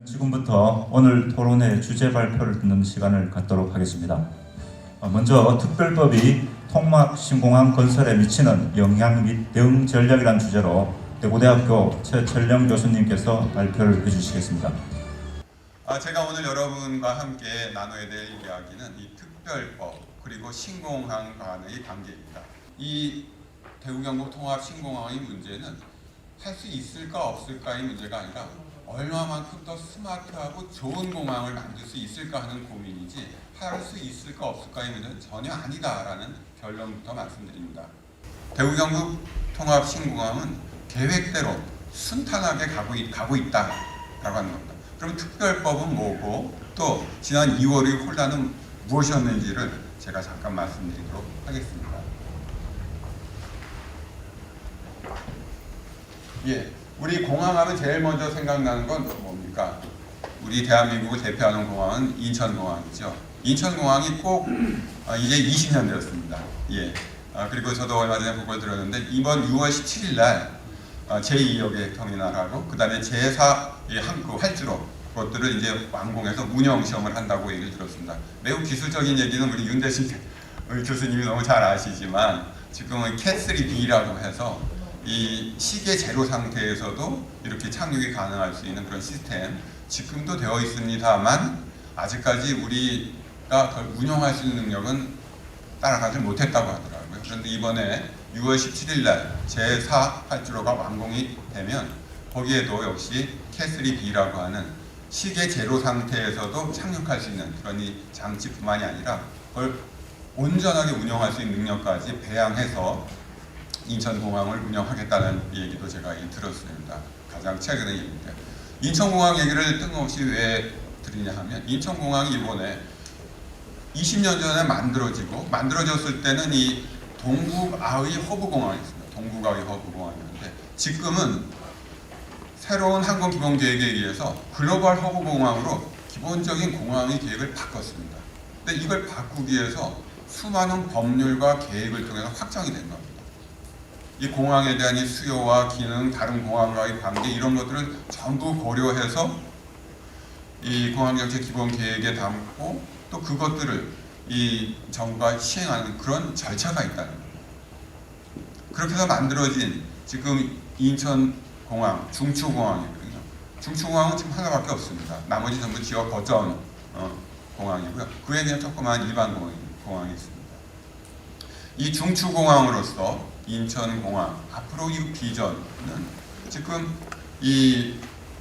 지금부터 오늘 토론회 주제 발표를 듣는 시간을 갖도록 하겠습니다. 먼저 특별법이 통합신공항 건설에 미치는 영향 및 대응 전략이라는 주제로 대구대학교 최철령 교수님께서 발표를 해주시겠습니다. 제가 오늘 여러분과 함께 나눠야 될 이야기는 이 특별법 그리고 신공항 간의 관계입니다. 이 대구 경북 통합 신공항의 문제는 할 수 있을까 없을까의 문제가 아니라 얼마만큼 더 스마트하고 좋은 공항을 만들 수 있을까 하는 고민이지 할 수 있을까 없을까의 문제는 전혀 아니다라는 결론부터 말씀드립니다. 대구 경북 통합 신공항은 계획대로 순탄하게 가고 있다라고 하는 겁니다. 그럼 특별법은 뭐고 또 지난 2월의 혼란은 무엇이었는지를 제가 잠깐 말씀드리도록 하겠습니다. 우리 공항하면 제일 먼저 생각나는 건 뭡니까? 우리 대한민국을 대표하는 공항은 인천공항이죠. 인천공항이 꼭 이제 20년 되었습니다. 그리고 저도 얼마 전에 보고를 들었는데 이번 6월 17일 날 제2역의 터미널하고 그 다음에 제4 항구 활주로 그것들을 이제 완공해서 운영 시험을 한다고 얘기를 들었습니다. 매우 기술적인 얘기는 우리 윤대식 교수님이 너무 잘 아시지만 지금은 캣3B라고 해서 이 시계 제로 상태에서도 이렇게 착륙이 가능할 수 있는 그런 시스템 지금도 되어 있습니다만 아직까지 우리가 덜 운영할 수 있는 능력은 따라가지 못했다고 하더라고요. 그런데 이번에 6월 17일 날 제4 활주로가 완공이 되면 거기에도 역시 캣3B라고 하는 시계 제로 상태에서도 착륙할 수 있는 그런 이 장치뿐만이 아니라 그걸 온전하게 운영할 수 있는 능력까지 배양해서 인천공항을 운영하겠다는 얘기도 제가 들었습니다. 가장 최근의 얘기인데 인천공항 얘기를 뜬금없이 왜 드리냐 하면 인천공항이 이번에 20년 전에 만들어졌을 때는 이 동북아의 허브공항이었습니다. 동북아의 허브공항이었는데 지금은 새로운 항공기본계획에 의해서 글로벌 허브공항으로 기본적인 공항의 계획을 바꿨습니다. 근데 이걸 바꾸기 위해서 수많은 법률과 계획을 통해서 확정이 된 겁니다. 이 공항에 대한 이 수요와 기능, 다른 공항과의 관계 이런 것들을 전부 고려해서 이 공항정책 기본 계획에 담고 또 그것들을 이 정부가 시행하는 그런 절차가 있다는 겁니다. 그렇게 해서 만들어진 지금 인천공항, 중추공항이거든요. 중추공항은 지금 하나밖에 없습니다. 나머지 전부 지역 거점 공항이고요. 그에 대한 조그마한 일반 공항이 있습니다. 이 중추공항으로서 인천공항 앞으로 이 비전은 지금 이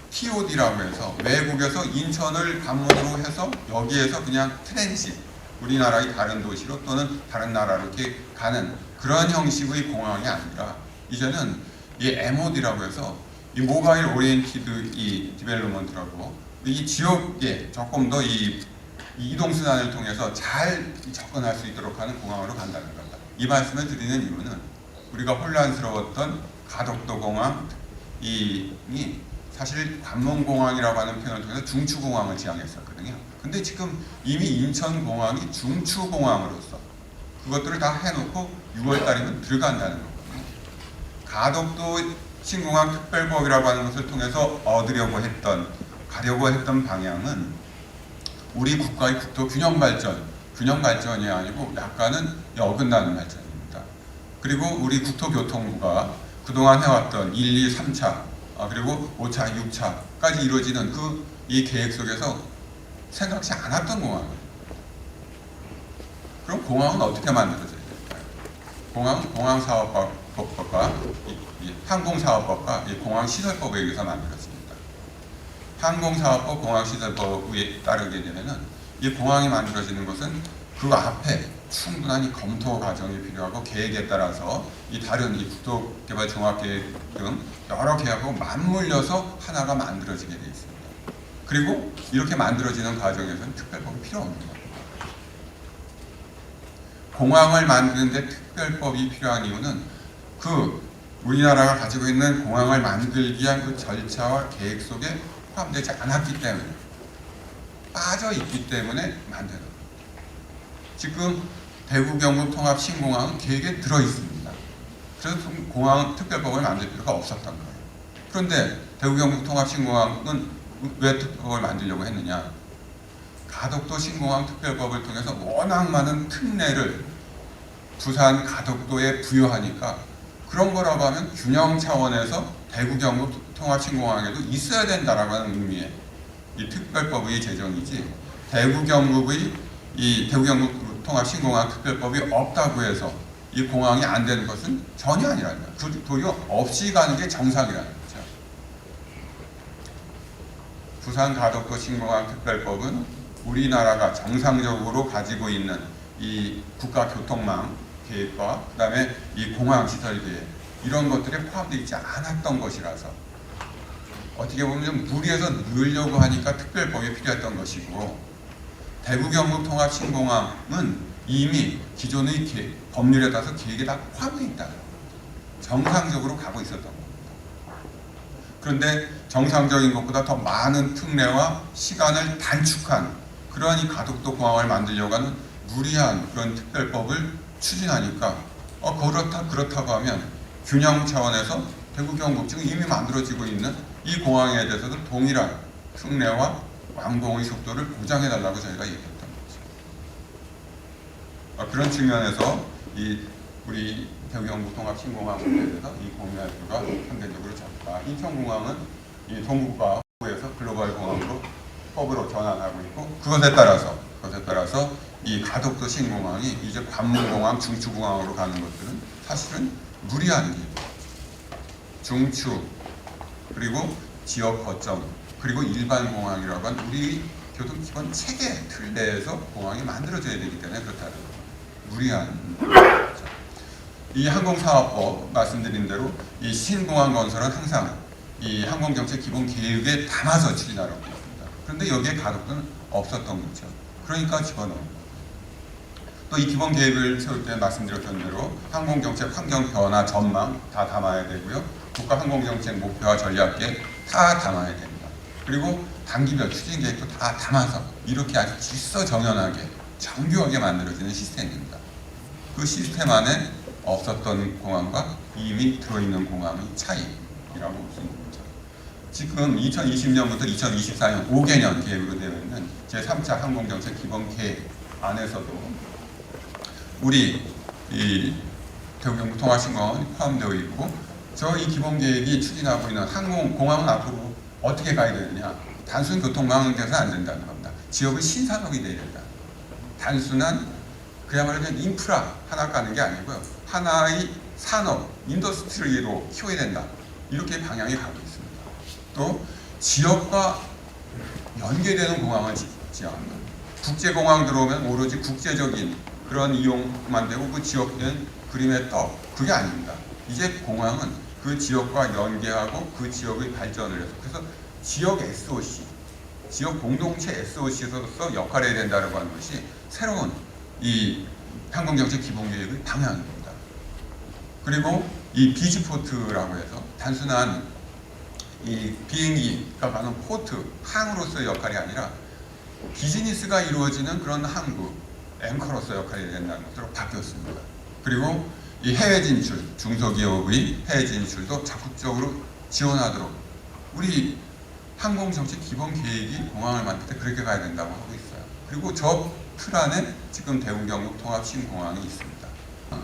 TOD라고 해서 외국에서 인천을 방문으로 해서 여기에서 그냥 트랜짓 우리나라의 다른 도시로 또는 다른 나라로 이렇게 가는 그런 형식의 공항이 아니라 이제는 이 MOD라고 해서 이 모바일 오리엔티드 이 디벨롭먼트라고 이 지역에 조금 더 이 이동수단을 통해서 잘 접근할 수 있도록 하는 공항으로 간다는 겁니다. 이 말씀을 드리는 이유는 우리가 혼란스러웠던 가덕도 공항이 사실 관문공항이라고 하는 표현을 통해서 중추공항을 지향했었거든요. 근데 지금 이미 인천공항이 중추공항으로서 그것들을 다 해놓고 6월 달이면 들어간다는 거거든요. 가덕도 신공항 특별법이라고 하는 것을 통해서 가려고 했던 방향은 우리 국가의 국토 균형 발전이 아니고 약간은 어긋나는 발전입니다. 그리고 우리 국토교통부가 그동안 해왔던 1, 2, 3차 그리고 5차, 6차까지 이루어지는 이 계획 속에서 생각지 않았던 공항이에요. 그럼 공항은 어떻게 만들어져야 될까요? 공항은 공항사업법과 항공사업법과 공항시설법에 의해서 만들어집니다. 항공사업법, 공항시설법에 따르게 되면은 이 공항이 만들어지는 것은 그 앞에 충분한 검토 과정이 필요하고 계획에 따라서 이 다른 국토개발 종합계획 등 여러 계획하고 맞물려서 하나가 만들어지게 되어 있습니다. 그리고 이렇게 만들어지는 과정에서는 특별법이 필요 없는 겁니다. 공항을 만드는데 특별법이 필요한 이유는 우리나라가 가지고 있는 공항을 만들기 위한 그 절차와 계획 속에 포함되지 않았기 때문에 빠져 있기 때문에 만드는 겁니다. 지금 대구 경북 통합 신공항은 계획에 들어 있습니다. 그래서 공항 특별법을 만들 필요가 없었던 거예요. 그런데 대구 경북 통합 신공항은 왜 특별법을 만들려고 했느냐? 가덕도 신공항 특별법을 통해서 워낙 많은 특례를 부산 가덕도에 부여하니까 그런 거라고 하면 균형 차원에서 대구 경북 통합 신공항에도 있어야 된다라고 하는 의미의 이 특별법의 제정이지, 대구 경북의 이 대구 경북 통합 신공항 특별법이 없다고 해서 이 공항이 안 되는 것은 전혀 아니라는 거예요. 그 도리어 없이 가는 게 정상이라는 거죠. 부산 가덕도 신공항 특별법은 우리나라가 정상적으로 가지고 있는 이 국가교통망 계획과 그다음에 이 공항 시설 계획, 이런 것들에 포함되어 있지 않았던 것이라서 어떻게 보면 좀 무리해서 넣으려고 하니까 특별법이 필요했던 것이고, 대구 경북 통합 신공항은 이미 기존의 법률에 따라서 계획에 다 포함되어 있다. 정상적으로 가고 있었던 겁니다. 그런데 정상적인 것보다 더 많은 특례와 시간을 단축한 그러한 이 가덕도 공항을 만들려고 하는 무리한 그런 특별법을 추진하니까 그렇다고 하면 균형 차원에서 대구 경북 지금 이미 만들어지고 있는 이 공항에 대해서도 동일한 특례와 완공의 속도를 보장해달라고 저희가 얘기했던 거죠. 그런 측면에서 우리 대구 경북 통합 신공항 문제에 대해서 이 공약표가 상대적으로 적다. 인천공항은 이 동북과 후에서 글로벌 공항으로 법으로 전환하고 있고, 그것에 따라서 이 가덕도 신공항이 이제 관문공항, 중추공항으로 가는 것들은 사실은 무리한 길, 중추, 그리고 지역 거점, 그리고 일반 공항이라고 하는 우리 교통 기본 체계 틀 내에서 공항이 만들어져야 되기 때문에 그렇다는 거예요. 무리한 거죠. 이 항공사업법 말씀드린 대로 이 신공항 건설은 항상 이 항공정책 기본 계획에 담아서 추진하라고 되어 있습니다. 그런데 여기에 가덕도는 없었던 거죠. 그러니까 집어넣은 거예요. 또 이 기본 계획을 세울 때 말씀드렸던 대로 항공정책 환경 변화 전망 다 담아야 되고요. 국가 항공정책 목표와 전략계 다 담아야 됩니다. 그리고 단기별 추진 계획도 다 담아서 이렇게 아주 질서정연하게 정교하게 만들어지는 시스템입니다. 그 시스템 안에 없었던 공항과 이미 들어있는 공항의 차이라고 볼 수 있는 거죠. 지금 2020년부터 2024년 5개년 계획으로 되어 있는 제3차 항공정책 기본 계획 안에서도 우리 이 대구 경북 통합 신공항이 포함되어 있고, 이 기본 계획이 추진하고 있는 공항은 앞으로 어떻게 가야 되느냐? 단순 교통망은 돼서 안 된다는 겁니다. 지역의 신산업이 돼야 된다. 단순한 그야말로 그냥 인프라 하나 가는 게 아니고요. 하나의 산업, 인더스트리로 키워야 된다. 이렇게 방향이 가고 있습니다. 또 지역과 연계되는 공항을 짓지 않는, 국제공항 들어오면 오로지 국제적인 그런 이용만 되고 그 지역된 그림의 떡, 그게 아닙니다. 이제 공항은 그 지역과 연계하고 그 지역의 발전을 해서, 그래서 지역 SOC, 지역 공동체 SOC로서 역할을 해야 된다고 하는 것이 새로운 이 항공정책 기본계획의 방향입니다. 그리고 이 비즈포트라고 해서 단순한 이 비행기가 가는 포트, 항으로서의 역할이 아니라 비즈니스가 이루어지는 그런 항구, 앵커로서 역할이 된다는 것으로 바뀌었습니다. 그리고 이 해외 진출, 중소기업의 해외 진출도 적극적으로 지원하도록 우리 항공정책 기본 계획이 공항을 만들 때 그렇게 가야 된다고 하고 있어요. 그리고 저 틀 안에 지금 대구 경북 통합 신공항이 있습니다.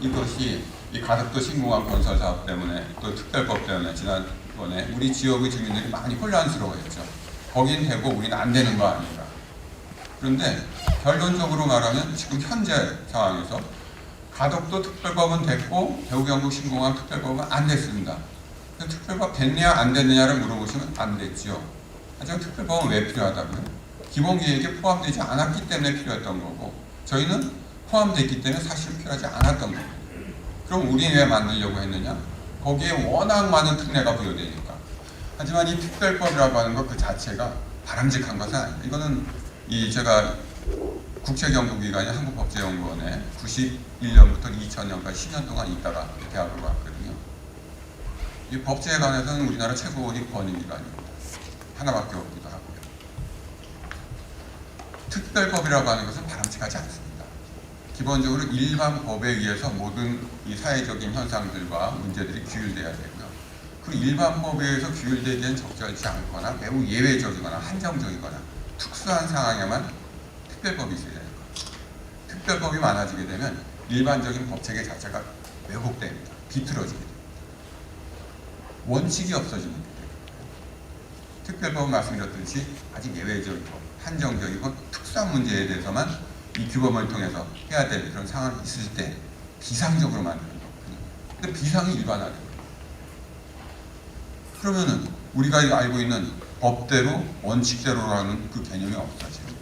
이것이 이 가덕도 신공항 건설 사업 때문에 또 특별법 때문에 지난번에 우리 지역의 주민들이 많이 혼란스러워했죠. 거긴 되고 우리는 안 되는 거 아닌가. 그런데 결론적으로 말하면 지금 현재 상황에서 가덕도 특별법은 됐고 대구 경북 신공항 특별법은 안 됐습니다. 특별법 됐냐 안 됐느냐를 물어보시면 안 됐죠. 하지만 특별법은 왜 필요하다고요? 기본 계획에 포함되지 않았기 때문에 필요했던 거고, 저희는 포함됐기 때문에 사실 필요하지 않았던 거고. 그럼 우리는 왜 만들려고 했느냐? 거기에 워낙 많은 특례가 부여되니까. 하지만 이 특별법이라고 하는 것 그 자체가 바람직한 것은 아닙니다. 이거는 제가 국제경구기관인 한국법제연구원에 91년부터 2000년까지 10년 동안 있다가 대학으로 왔거든요. 이 법제에 관해서는 우리나라 최고의 권위기관입니다. 하나밖에 없기도 하고요. 특별법이라고 하는 것은 바람직하지 않습니다. 기본적으로 일반 법에 의해서 모든 이 사회적인 현상들과 문제들이 규율돼야 되고요. 그 일반법에 의해서 규율되기엔 적절치 않거나 매우 예외적이거나 한정적이거나 특수한 상황에만 특별법이 있어야 되는 거예요. 특별법이 많아지게 되면 일반적인 법체계 자체가 왜곡됩니다. 비틀어지게 됩니다. 원칙이 없어지는 거예요. 특별법은 말씀드렸듯이 아직 예외적이고 한정적이고 특수한 문제에 대해서만 이 규범을 통해서 해야 될 그런 상황이 있을 때 비상적으로 만드는 거거든요. 근데 비상이 일반화돼요. 그러면은 우리가 알고 있는 법대로 원칙대로라는 그 개념이 없어지는 거예요.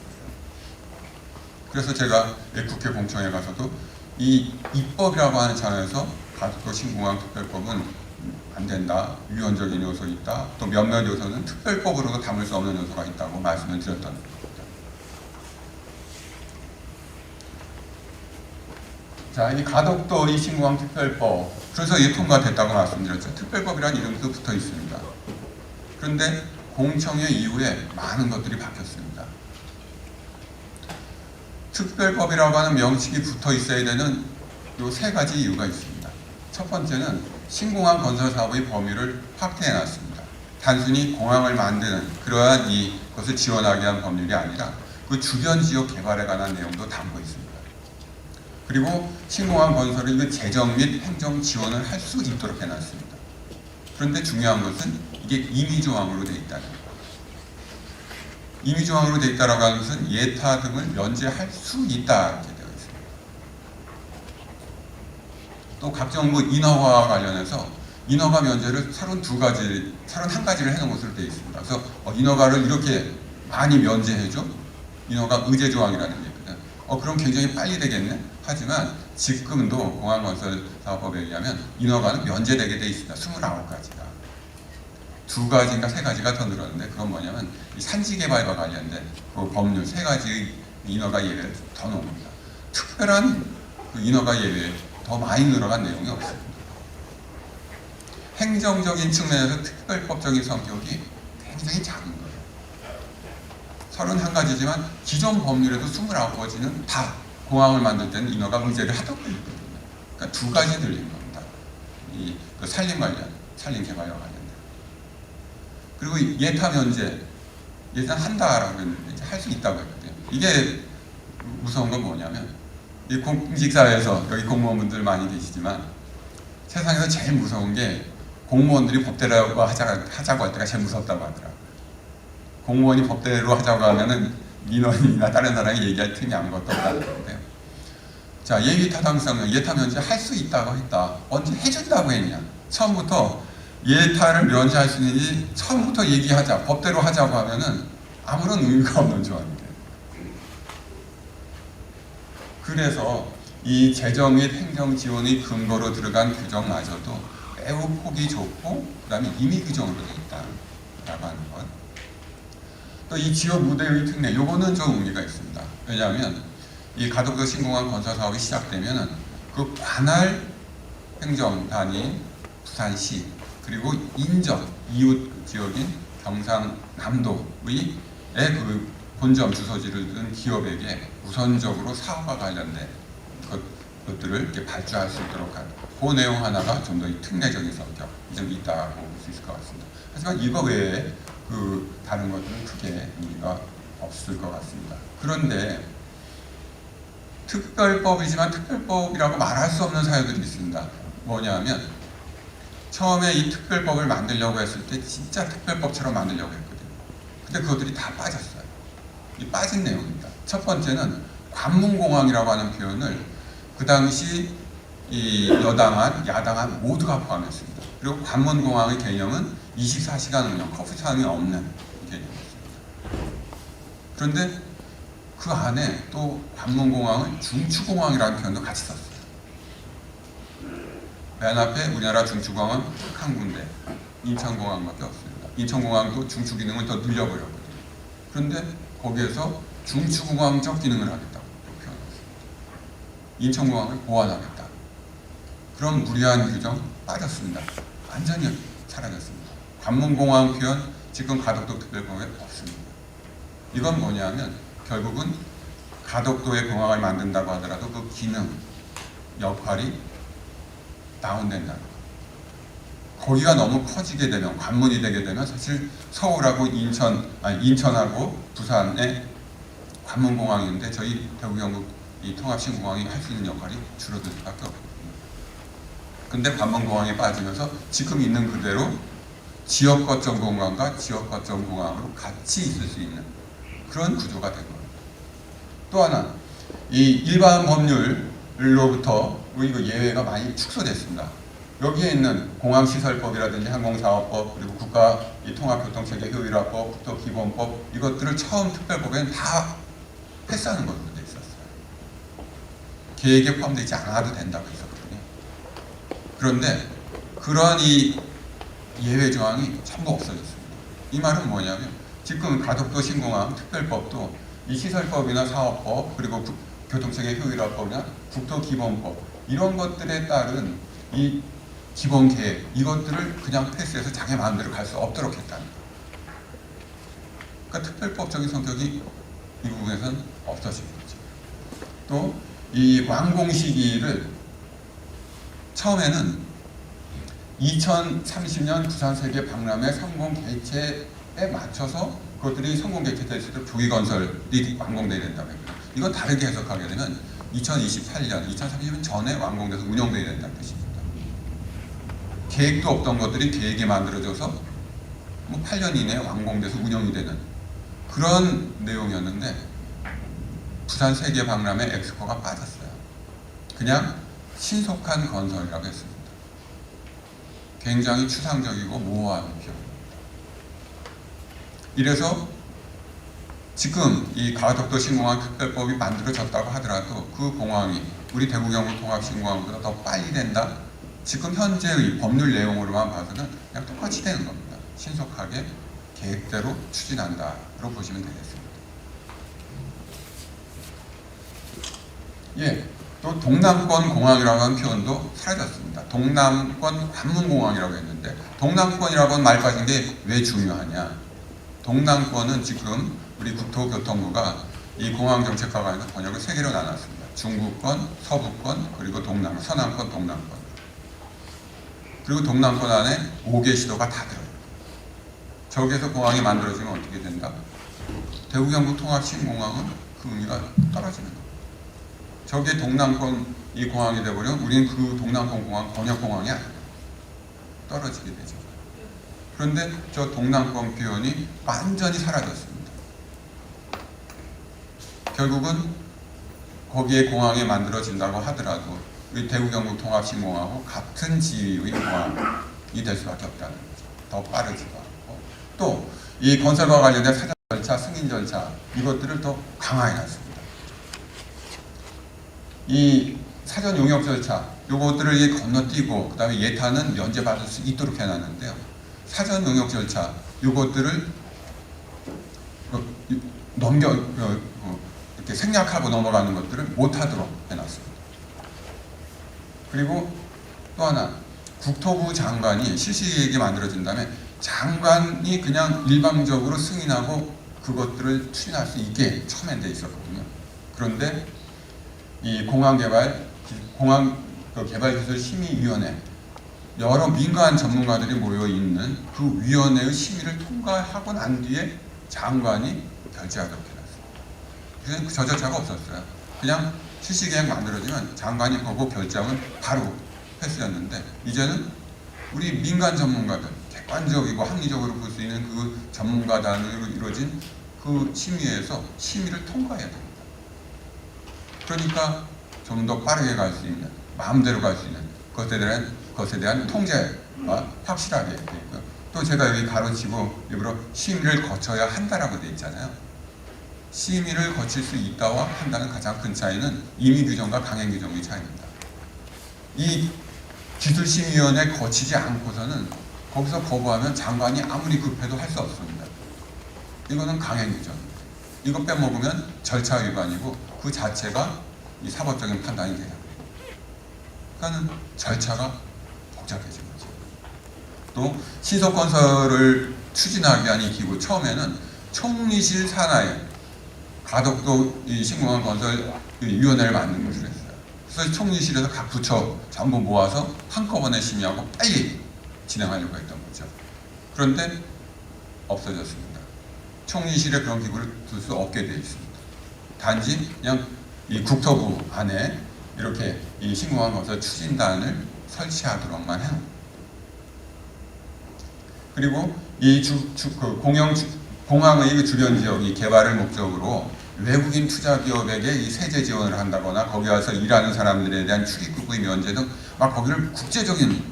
그래서 제가 국회 공청회 가서도 이 입법이라고 하는 차원에서 가덕도 신공항 특별법은 안 된다, 유연적인 요소 있다, 또 몇몇 요소는 특별법으로도 담을 수 없는 요소가 있다고 말씀을 드렸던 겁니다. 자, 이 가덕도 이 신공항 특별법, 그래서 이게 통과됐다고 말씀드렸죠. 특별법이라는 이름도 붙어 있습니다. 그런데 공청회 이후에 많은 것들이 바뀌었습니다. 특별법이라고 하는 명칭이 붙어 있어야 되는 요 세 가지 이유가 있습니다. 첫 번째는 신공항 건설 사업의 범위를 확대해 놨습니다. 단순히 공항을 만드는 그러한 이것을 지원하게 한 법률이 아니라 그 주변 지역 개발에 관한 내용도 담고 있습니다. 그리고 신공항 건설의 그 재정 및 행정 지원을 할 수 있도록 해놨습니다. 그런데 중요한 것은 이게 임의조항으로 되어 있다는 거예요. 임의조항으로 되어 있다라고 하는 것은 예타 등을 면제할 수 있다 이렇게 되어 있습니다. 또 각종 인허가와 관련해서 인허가 면제를 31가지를 해놓은 것으로 되어 있습니다. 그래서 인허가를 이렇게 많이 면제해줘? 인허가 의제조항이라는 게 있거든. 그럼 굉장히 빨리 되겠네? 하지만 지금도 공항건설사업법에 의하면 인허가는 면제되게 되어 있습니다. 29가지가. 2가지인가 3가지가 더 늘었는데 그건 뭐냐면 이 산지개발과 관련된 그 법률 3가지의 인허가 예외를 더 넣은 겁니다. 특별한 그 인허가 예외에 더 많이 늘어간 내용이 없습니다. 행정적인 측면에서 특별법적인 성격이 굉장히 작은 거예요. 31가지지만 기존 법률에도 29가지는 다 공항을 만들 때는 인허가 의제를 하던 거거든요. 그러니까 2가지 늘린 겁니다. 그 산림 개발과 관련된. 그리고 예타 면제, 예산 한다라고 했는데 할 수 있다고 했거든요. 이게 무서운 건 뭐냐면 이 공직사회에서 여기 공무원분들 많이 계시지만 세상에서 제일 무서운 게 공무원들이 법대로 하자고 할 때가 제일 무섭다고 하더라고요. 공무원이 법대로 하자고 하면은 민원이나 다른 사람이 얘기할 틈이 아무것도 없다는데요. 자, 예비타당성은 예타 면제 할 수 있다고 했다. 언제 해준다고 했냐? 처음부터 예타를 면제할 수 있는지 처음부터 얘기하자, 법대로 하자고 하면은 아무런 의미가 없는 조항입니다. 그래서 이 재정 및 행정 지원의 근거로 들어간 규정마저도 매우 폭이 좁고 그다음에 임의 규정으로 되어 있다라고 하는 것. 또 이 지역 무대의 특례, 요거는 좀 의미가 있습니다. 왜냐하면 이 가덕도 신공항 건설 사업이 시작되면은 그 관할 행정단위 부산시 그리고 인접 이웃 지역인 경상남도의 그 본점 주소지를 둔 기업에게 우선적으로 사업과 관련된 것들을 이렇게 발주할 수 있도록 하는 그 내용 하나가 좀 더 특례적인 성격이 좀 있다고 볼 수 있을 것 같습니다. 하지만 이거 외에 그 다른 것들은 크게 의미가 없을 것 같습니다. 그런데 특별법이지만 특별법이라고 말할 수 없는 사유들이 있습니다. 뭐냐면 처음에 이 특별법을 만들려고 했을 때 진짜 특별법처럼 만들려고 했거든요. 근데 그것들이 다 빠졌어요. 이 빠진 내용입니다. 첫 번째는 관문공항이라고 하는 표현을 그 당시 이 여당안, 야당안 모두가 포함했습니다. 그리고 관문공항의 개념은 24시간 운영, 커피타임이 없는 개념이었습니다. 그런데 그 안에 또 관문공항을 중추공항이라는 표현도 같이 썼어요. 맨 앞에 우리나라 중추공항은 딱 한 군데, 인천공항밖에 없습니다. 인천공항도 중추 기능을 더 늘려버렸거든요. 그런데 거기에서 중추공항적 기능을 하겠다고 표현했습니다. 인천공항을 보완하겠다. 그런 무리한 규정 빠졌습니다. 완전히 사라졌습니다. 관문공항 표현 지금 가덕도 특별법에 없습니다. 이건 뭐냐면 결국은 가덕도에 공항을 만든다고 하더라도 그 기능, 역할이 다운된다는 거. 거기가 너무 커지게 되면, 관문이 되게 되면 사실 서울하고 인천하고 부산의 관문공항인데 저희 대구 경북 이 통합신공항이 할 수 있는 역할이 줄어들 수밖에 없거든요. 근데 관문공항에 빠지면서 지금 있는 그대로 지역 거점 공항과 지역 거점 공항으로 같이 있을 수 있는 그런 구조가 된 겁니다. 또 하나, 이 일반 법률로부터 이거 예외가 많이 축소됐습니다. 여기에 있는 공항시설법이라든지 항공사업법, 그리고 국가 이 통합교통체계 효율화법, 국토기본법, 이것들을 처음 특별법에는 다 패스하는 걸로 돼 있었어요. 계획에 포함되지 않아도 된다고 했었거든요. 그런데 그러한 이 예외 조항이 전부 없어졌습니다. 이 말은 뭐냐면 지금 가덕도 신공항 특별법도 이 시설법이나 사업법, 그리고 교통체계 효율화법이나 국토기본법, 이런 것들에 따른 이 기본 계획, 이것들을 그냥 패스해서 자기 마음대로 갈 수 없도록 했다는 거예요. 그러니까 특별법적인 성격이 이 부분에서는 없어진 거죠. 또 이 완공 시기를 처음에는 2030년 부산 세계 박람회 성공 개최에 맞춰서 그것들이 성공 개최될 수 있도록 조기 건설이 완공돼야 된다고 했고요. 이건 다르게 해석하게 되면 2028년, 2030년 전에 완공돼서 운영돼야 된다는 뜻입니다. 계획도 없던 것들이 계획이 만들어져서 뭐 8년 이내에 완공돼서 운영이 되는 그런 내용이었는데 부산 세계 박람회 엑스포가 빠졌어요. 그냥 신속한 건설이라고 했습니다. 굉장히 추상적이고 모호한 표현입니다. 이래서 지금 이 가덕도 신공항 특별법이 만들어졌다고 하더라도 그 공항이 우리 대구 경북 통합 신공항보다 더 빨리 된다. 지금 현재의 법률 내용으로만 봐서는 그냥 똑같이 되는 겁니다. 신속하게 계획대로 추진한다로 보시면 되겠습니다. 예, 또 동남권 공항이라고 하는 표현도 사라졌습니다. 동남권 관문공항이라고 했는데 동남권이라고 하는 말 빠진 게 왜 중요하냐? 동남권은 지금 우리 국토교통부가 이 공항정책과 관련해서 번역을 3개로 나눴습니다. 중부권, 서부권, 그리고 동남, 서남권, 동남권. 그리고 동남권 안에 5개 시도가 다 들어요. 저기에서 공항이 만들어지면 어떻게 된다? 대구 경북 통합 신공항은 그 의미가 떨어지는 거예요. 저게 동남권 이 공항이 되버리면 우리는 그 동남권 공항 번역공항이 아니에요. 떨어지게 되죠. 그런데 저 동남권 표현이 완전히 사라졌습니다. 결국은 거기에 공항이 만들어진다고 하더라도 우리 대구 경북 통합 신공항하고 같은 지위의 공항이 될 수밖에 없다는 거죠. 더 빠르지도 않고 또 이 건설과 관련된 사전 절차, 승인 절차 이것들을 더 강화해 놨습니다. 이 사전 용역 절차 요것들을 건너뛰고 그 다음에 예타는 면제받을 수 있도록 해놨는데요. 사전 용역 절차 요것들을 이렇게 생략하고 넘어가는 것들을 못하도록 해놨습니다. 그리고 또 하나 국토부 장관이 실시계획이 만들어진다면 장관이 그냥 일방적으로 승인하고 그것들을 추진할 수 있게 처음엔 돼 있었거든요. 그런데 이 공항개발기술심의위원회 여러 민간 전문가들이 모여 있는 그 위원회의 심의를 통과하고 난 뒤에 장관이 결재하도록 해놨어요. 그래서 저 절차가 없었어요. 그냥 실시계획 만들어지면 장관이 보고 결정은 바로 패스였는데 이제는 우리 민간 전문가들 객관적이고 합리적으로 볼 수 있는 그 전문가단으로 이루어진 그 심의에서 심의를 통과해야 됩니다. 그러니까 좀 더 빠르게 갈 수 있는, 마음대로 갈 수 있는 것에 대한 통제가 확실하게 되어 있고요. 또 제가 여기 가로치고 일부러 심의를 거쳐야 한다라고 되어 있잖아요. 심의를 거칠 수 있다와 한다는 가장 큰 차이는 임의 규정과 강행 규정의 차이입니다. 이 기술심의위원회 거치지 않고서는 거기서 거부하면 장관이 아무리 급해도 할 수 없습니다. 이거는 강행 규정입니다. 이거 빼먹으면 절차 위반이고 그 자체가 이 사법적인 판단이 돼요. 그러니까는 절차가 복잡해진 거죠. 또 신속 건설을 추진하기 위한 이 기구 처음에는 총리실 산하에 가덕도 이 신공항 건설 위원회를 만든 것으로 했어요. 그래서 총리실에서 각 부처 전부 모아서 한꺼번에 심의하고 빨리 진행하려고 했던 거죠. 그런데 없어졌습니다. 총리실에 그런 기구를 둘 수 없게 되어 있습니다. 단지 그냥 이 국토부 안에 이렇게 이 신공항 건설 추진단을 설치하도록만 해요. 그리고 이 공항의 주변 지역이 개발을 목적으로 외국인 투자 기업에게 이 세제 지원을 한다거나 거기 와서 일하는 사람들에 대한 출입국의 면제 등 막 거기를 국제적인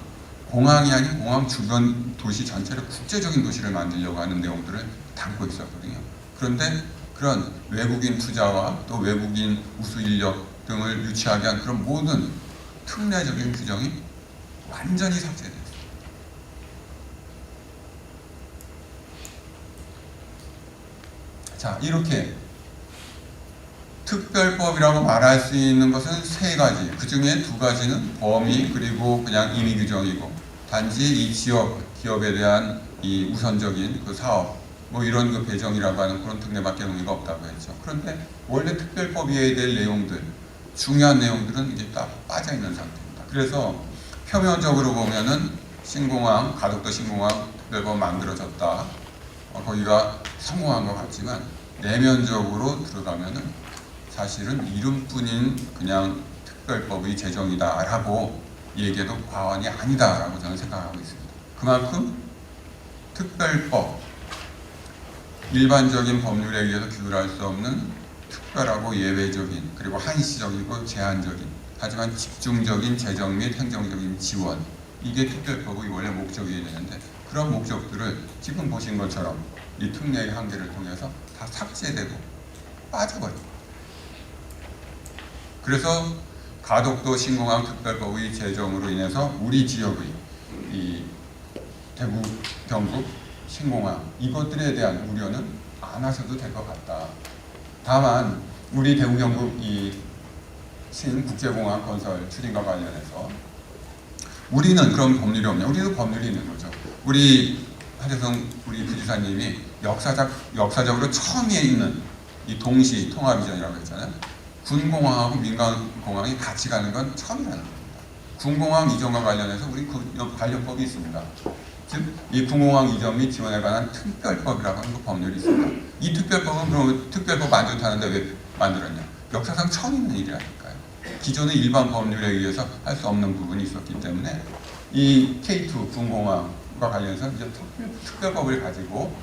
공항이 아닌 공항 주변 도시 전체를 국제적인 도시를 만들려고 하는 내용들을 담고 있었거든요. 그런데 그런 외국인 투자와 또 외국인 우수 인력 등을 유치하게 한 그런 모든 특례적인 규정이 완전히 삭제됐어요. 자, 이렇게 특별법이라고 말할 수 있는 것은 세 가지. 그 중에 두 가지는 범위 그리고 그냥 임의 규정이고, 단지 이 지역 기업에 대한 이 우선적인 그 사업 뭐 이런 그 배정이라고 하는 그런 특례밖에 의미가 없다고 했죠. 그런데 원래 특별법이어야 될 내용들, 중요한 내용들은 이제 다 빠져 있는 상태입니다. 그래서 표면적으로 보면은 신공항, 가덕도 신공항 특별법 만들어졌다. 거기가 성공한 것 같지만 내면적으로 들어가면은 사실은 이름뿐인 그냥 특별법의 제정이다라고 얘기해도 과언이 아니다라고 저는 생각하고 있습니다. 그만큼 특별법, 일반적인 법률에 의해서 규율할 수 없는 특별하고 예외적인 그리고 한시적이고 제한적인 하지만 집중적인 재정 및 행정적인 지원, 이게 특별법의 원래 목적이어야 되는데 그런 목적들을 지금 보신 것처럼 이 특례의 한계를 통해서 다 삭제되고 빠져버립니다. 그래서 가덕도 신공항 특별법의 제정으로 인해서 우리 지역의 이 대구, 경북, 신공항 이것들에 대한 우려는 안 하셔도 될 것 같다. 다만 우리 대구, 경북 이 신국제공항 건설 추진과 관련해서 우리는 그런 법률이 없냐? 우리도 법률이 있는 거죠. 우리 하재성 우리 부지사님이 역사적으로 처음에 있는 이 동시 통합이전이라고 했잖아요. 군공항하고 민간공항이 같이 가는 건 처음이라는 겁니다. 군공항 이전과 관련해서 우리 관련법이 있습니다. 즉, 이 군공항 이전 및 지원에 관한 특별법이라고 하는 그 법률이 있습니다. 이 특별법은 그럼 특별법 안 좋다는데 왜 만들었냐? 역사상 처음 있는 일이라니까요. 기존의 일반 법률에 의해서 할 수 없는 부분이 있었기 때문에 이 K2 군공항과 관련해서 이제 특별법을 가지고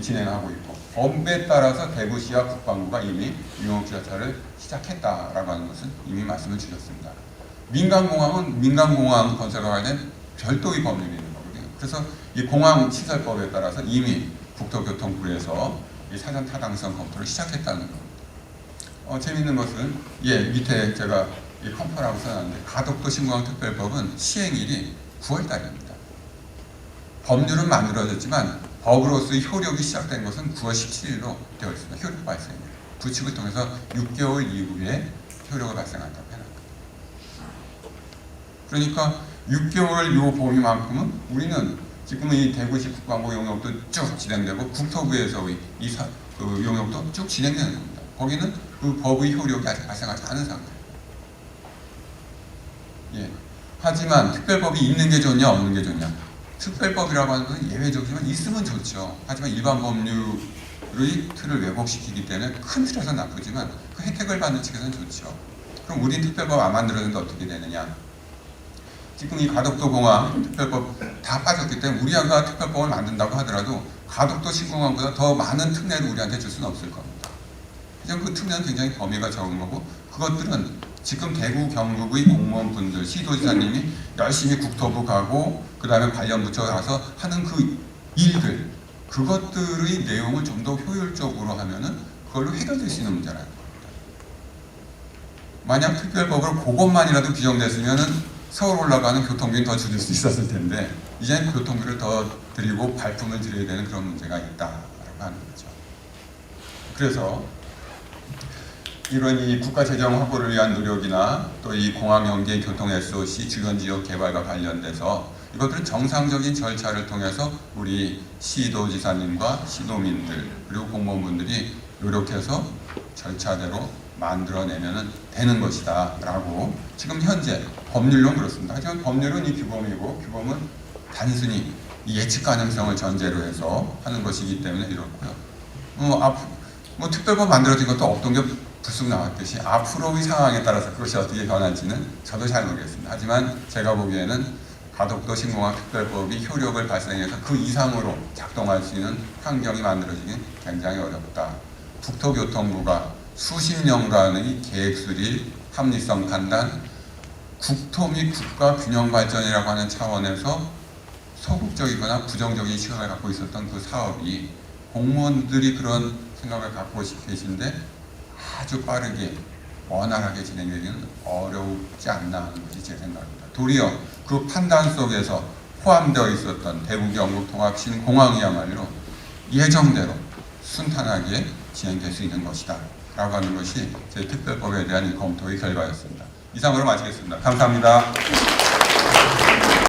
진행하고 있고, 법에 따라서 대구시와 국방부가 이미 유형지자차를 시작했다라고 하는 것은 이미 말씀을 주셨습니다. 민간공항은 민간공항 건설과 관련 별도의 법률이 있는 거거든요. 그래서 이 공항시설법에 따라서 이미 국토교통부에서 이 사전 타당성 검토를 시작했다는 겁니다. 재미있는 것은 밑에 제가 이 컴퍼라고 써놨는데 가덕도 신공항 특별법은 시행일이 9월 달입니다. 법률은 만들어졌지만 법으로서의 효력이 시작된 것은 9월 17일로 되어 있습니다. 효력 발생입니다. 부칙을 통해서 6개월 이후에 효력을 발생한다고 해놨거든요. 그러니까 6개월 요 범위만큼은 우리는 지금 이 대구시 국방부 용역도 쭉 진행되고 국토부에서의 그 용역도 쭉 진행되는 겁니다. 거기는 그 법의 효력이 아직 발생하지 않은 상태입니다. 하지만 특별법이 있는 게 좋냐 없는 게 좋냐? 특별법이라고 하는 것은 예외적이지만 있으면 좋죠. 하지만 일반 법률의 틀을 왜곡시키기 때문에 큰 틀에서 나쁘지만 그 혜택을 받는 측에서는 좋죠. 그럼 우린 특별법 안 만들었는데 어떻게 되느냐? 지금 이 가덕도 공항 특별법 다 빠졌기 때문에 우리가 특별법을 만든다고 하더라도 가덕도 신공항보다 더 많은 특례를 우리한테 줄 수는 없을 겁니다. 그냥 그 특례는 굉장히 범위가 적은 거고, 그것들은 지금 대구 경북의 공무원분들, 시도지사님이 열심히 국토부 가고 그 다음에 관련 부처 가서 하는 그 일들, 그것들의 내용을 좀 더 효율적으로 하면은 그걸로 해결될 수 있는 문제라는 겁니다. 만약 특별법으로 그것만이라도 규정됐으면은 서울 올라가는 교통비는 더 줄일 수 있었을 텐데 이제는 교통비를 더 드리고 발품을 드려야 되는 그런 문제가 있다라고 하는 거죠. 그래서 이런 이 국가 재정 확보를 위한 노력이나 또 이 공항 연계 교통 SOC 주변 지역 개발과 관련돼서 이것들은 정상적인 절차를 통해서 우리 시도지사님과 시도민들 그리고 공무원분들이 노력해서 절차대로 만들어내면 되는 것이다 라고 지금 현재 법률론 그렇습니다. 하지만 법률은 이 규범이고 규범은 단순히 이 예측 가능성을 전제로 해서 하는 것이기 때문에 이렇고요. 특별법 만들어진 것도 없던 게 불쑥 나왔듯이 앞으로 이 상황에 따라서 그것이 어떻게 변할지는 저도 잘 모르겠습니다. 하지만 제가 보기에는 가덕도 신공항 특별법이 효력을 발생해서 그 이상으로 작동할 수 있는 환경이 만들어지기 굉장히 어렵다. 국토교통부가 수십 년간의 계획 수립, 합리성 판단, 국토 및 국가 균형 발전이라고 하는 차원에서 소극적이거나 부정적인 시각을 갖고 있었던 그 사업이 공무원들이 그런 생각을 갖고 계신데 아주 빠르게 원활하게 진행되기는 어렵지 않나 하는 것이 제 생각입니다. 도리어 그 판단 속에서 포함되어 있었던 대구 경북 통합 신공항이야말로 예정대로 순탄하게 진행될 수 있는 것이다 라고 하는 것이 제 특별법에 대한 이 검토의 결과였습니다. 이상으로 마치겠습니다. 감사합니다.